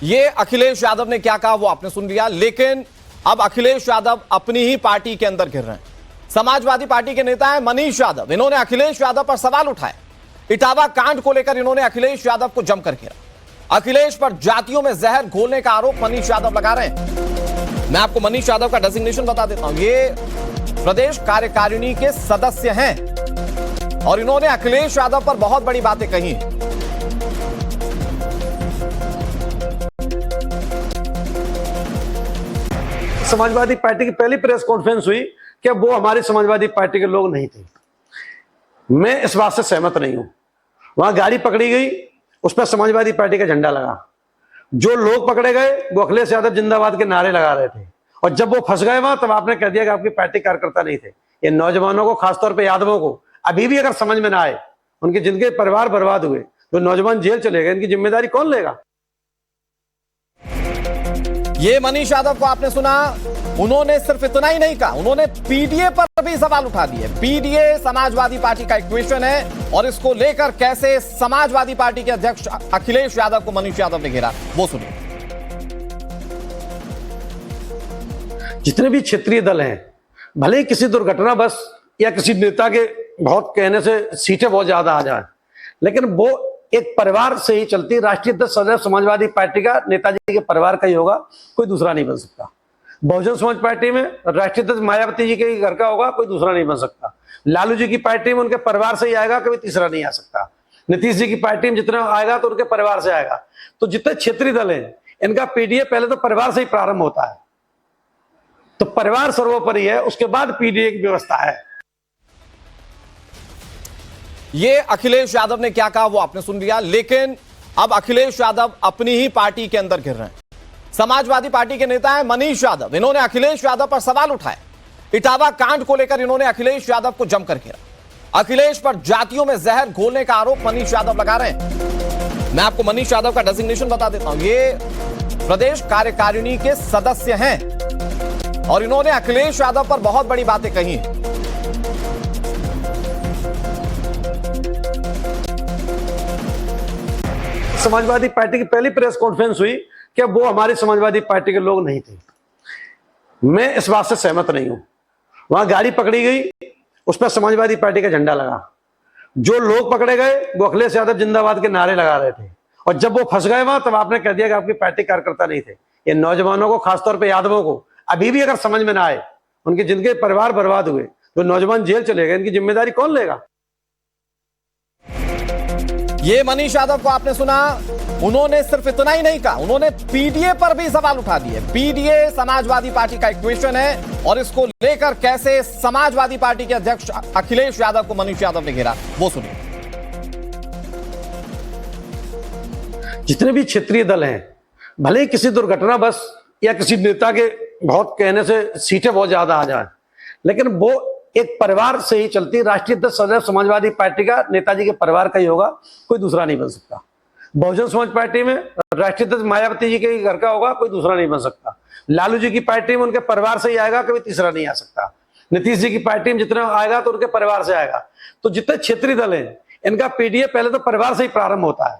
ये अखिलेश यादव ने क्या कहा वो आपने सुन लिया, लेकिन अब अखिलेश यादव अपनी ही पार्टी के अंदर घिर रहे हैं। समाजवादी पार्टी के नेता हैं मनीष यादव, इन्होंने अखिलेश यादव पर सवाल उठाए। इटावा कांड को लेकर इन्होंने अखिलेश यादव को जमकर घेरा। अखिलेश पर जातियों में जहर घोलने का आरोप मनीष यादव लगा रहे हैं। मैं आपको मनीष यादव का डेजिग्नेशन बता देता हूं। ये प्रदेश कार्यकारिणी के सदस्य हैं और इन्होंने अखिलेश यादव पर बहुत बड़ी बातें कही हैं। समाजवादी पार्टी की पहली प्रेस कॉन्फ्रेंस हुई कि वो हमारी समाजवादी पार्टी के लोग नहीं थे। मैं इस बात से सहमत नहीं हूं। वहां गाड़ी पकड़ी गई, उस पर समाजवादी पार्टी का झंडा लगा। जो लोग पकड़े गए वो अखिलेश यादव जिंदाबाद के नारे लगा रहे थे, और जब वो फंस गए वहां तब आपने कह दिया कि आपकी पार्टी कार्यकर्ता नहीं थे। ये नौजवानों को, खासतौर पर यादवों को अभी भी अगर समझ में ना आए, उनके जिनके परिवार बर्बाद हुए, जो नौजवान जेल चले गए, इनकी जिम्मेदारी कौन लेगा? ये मनीष यादव को आपने सुना, उन्होंने सिर्फ इतना ही नहीं कहा, उन्होंने पीडीए पर भी सवाल उठा दिए। पीडीए समाजवादी पार्टी का एक क्वेश्चन है और इसको लेकर कैसे समाजवादी पार्टी के अध्यक्ष अखिलेश यादव को मनीष यादव ने घेरा, वो सुनिए। जितने भी क्षेत्रीय दल हैं, भले ही किसी दुर्घटना बस या किसी नेता के बहुत कहने से सीटें बहुत ज्यादा आ जाए, लेकिन वो एक परिवार से ही चलती। राष्ट्रीय अध्यक्ष सदैव समाजवादी पार्टी का नेताजी के परिवार का ही होगा, कोई दूसरा नहीं बन सकता। बहुजन समाज पार्टी में राष्ट्रीय अध्यक्ष मायावती जी के घर का होगा, कोई दूसरा नहीं बन सकता। लालू जी की पार्टी में उनके परिवार से ही आएगा, कभी तीसरा नहीं आ सकता। नीतीश जी की पार्टी में जितना आएगा तो उनके परिवार से आएगा। तो जितने क्षेत्रीय दल हैं, इनका पीडीए पहले तो परिवार से ही प्रारंभ होता है। तो परिवार सर्वोपरि है, उसके बाद पीडीए की व्यवस्था है। ये अखिलेश यादव ने क्या कहा वो आपने सुन लिया, लेकिन अब अखिलेश यादव अपनी ही पार्टी के अंदर घिर रहे हैं। समाजवादी पार्टी के नेता हैं मनीष यादव, इन्होंने अखिलेश यादव पर सवाल उठाए। इटावा कांड को लेकर इन्होंने अखिलेश यादव को जमकर घेरा। अखिलेश पर जातियों में जहर घोलने का आरोप मनीष यादव लगा रहे हैं। मैं आपको मनीष यादव का डेजिग्नेशन बता देता हूं। ये प्रदेश कार्यकारिणी के सदस्य हैं और इन्होंने अखिलेश यादव पर बहुत बड़ी बातें कही हैं। समाजवादी पार्टी की पहली प्रेस कॉन्फ्रेंस हुई कि वो हमारी समाजवादी पार्टी के लोग नहीं थे। मैं इस बात से सहमत नहीं हूं। वहां गाड़ी पकड़ी गई, उस पर समाजवादी पार्टी का झंडा लगा। जो लोग पकड़े गए वो अखिलेश यादव जिंदाबाद के नारे लगा रहे थे, और जब वो फंस गए वहां तब आपने कह दिया कि आपकी पार्टी कार्यकर्ता नहीं थे। ये नौजवानों को, खासतौर पर यादवों को अभी भी अगर समझ में ना आए, उनके जिनके परिवार बर्बाद हुए, जो नौजवान जेल चले गए, इनकी जिम्मेदारी कौन लेगा? ये मनीष यादव को आपने सुना, उन्होंने सिर्फ इतना ही नहीं कहा, उन्होंने पीडीए पर भी सवाल उठा दिए। पीडीए समाजवादी पार्टी का एक क्वेश्चन है और इसको लेकर कैसे समाजवादी पार्टी के अध्यक्ष अखिलेश यादव को मनीष यादव ने घेरा, वो सुनिए। जितने भी क्षेत्रीय दल हैं, भले ही किसी दुर्घटना बस या किसी नेता के बहुत कहने से सीटें बहुत ज्यादा आ जाए, लेकिन वो एक परिवार से ही चलती। राष्ट्रीय अध्यक्ष सदैव समाजवादी पार्टी का नेताजी के परिवार का ही होगा, कोई दूसरा नहीं बन सकता। बहुजन समाज पार्टी में राष्ट्रीय अध्यक्ष मायावती जी के घर का होगा, कोई दूसरा नहीं बन सकता। लालू जी की पार्टी में उनके परिवार से ही आएगा, कभी तीसरा नहीं आ सकता। नीतीश जी की पार्टी में जितना आएगा तो उनके परिवार से आएगा। तो जितने क्षेत्रीय दल हैं, इनका पीडीए पहले तो परिवार से ही प्रारंभ होता है।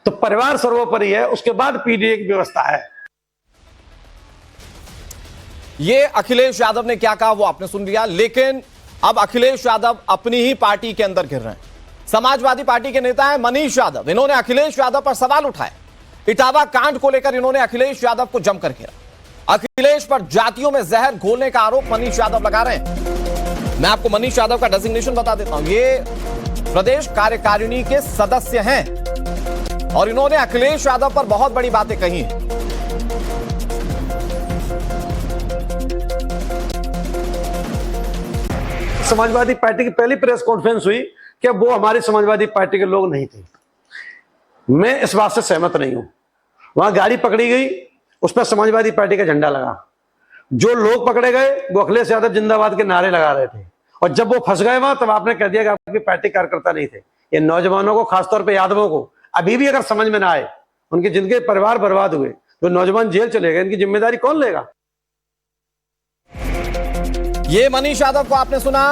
तो परिवार सर्वोपरि है, उसके बाद पीडीए की व्यवस्था है। ये अखिलेश यादव ने क्या कहा वो आपने सुन लिया, लेकिन अब अखिलेश यादव अपनी ही पार्टी के अंदर घिर रहे हैं। समाजवादी पार्टी के नेता हैं मनीष यादव, इन्होंने अखिलेश यादव पर सवाल उठाए। इटावा कांड को लेकर इन्होंने अखिलेश यादव को जमकर घेरा। अखिलेश पर जातियों में जहर घोलने का आरोप मनीष यादव लगा रहे हैं। मैं आपको मनीष यादव का डेजिग्नेशन बता देता हूं। ये प्रदेश कार्यकारिणी के सदस्य हैं और इन्होंने अखिलेश यादव पर बहुत बड़ी बातें कही हैं। समाजवादी पार्टी की पहली प्रेस कॉन्फ्रेंस हुई कि वो हमारी समाजवादी पार्टी के लोग नहीं थे। मैं इस बात से सहमत नहीं हूं। वहां गाड़ी पकड़ी गई, उस पर समाजवादी पार्टी का झंडा लगा। जो लोग पकड़े गए वो अखिलेश यादव जिंदाबाद के नारे लगा रहे थे, और जब वो फंस गए वहां तब आपने कह दिया कि आपकी पार्टी कार्यकर्ता नहीं थे। ये नौजवानों को, खासतौर पर यादवों को अभी भी अगर समझ में ना आए, उनके जिनके परिवार बर्बाद हुए, जो नौजवान जेल चले गए, इनकी जिम्मेदारी कौन लेगा? ये मनीष यादव को आपने सुना,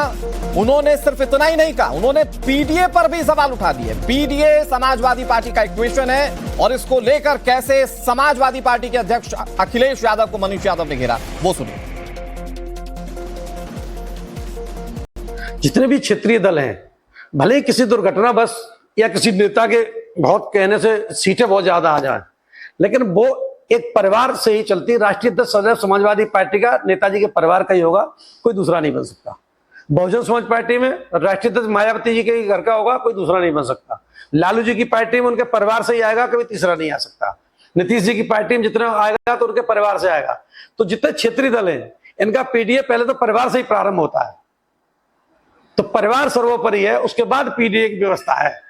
उन्होंने सिर्फ इतना ही नहीं कहा, उन्होंने पीडीए पर भी सवाल उठा दिए। पीडीए समाजवादी पार्टी का इक्वेशन है और इसको लेकर कैसे समाजवादी पार्टी के अध्यक्ष अखिलेश यादव को मनीष यादव ने घेरा, वो सुनिए। जितने भी क्षेत्रीय दल हैं, भले ही किसी दुर्घटनावश या किसी नेता के बहुत कहने से सीटें बहुत ज्यादा आ जाए, लेकिन वो एक परिवार से ही चलती। राष्ट्रीय अध्यक्ष सदैव समाजवादी पार्टी का नेताजी के परिवार का ही होगा, कोई दूसरा नहीं बन सकता। बहुजन समाज पार्टी में राष्ट्रीय अध्यक्ष मायावती जी के घर का होगा, कोई दूसरा नहीं बन सकता। लालू जी की पार्टी में उनके परिवार से ही आएगा, कभी तीसरा नहीं आ सकता। नीतीश जी की पार्टी में जितना आएगा तो उनके परिवार से आएगा। तो जितने क्षेत्रीय दल हैं, इनका पीडीए पहले तो परिवार से ही प्रारंभ होता है, तो परिवार सर्वोपरि है, उसके बाद पीडीए की व्यवस्था है।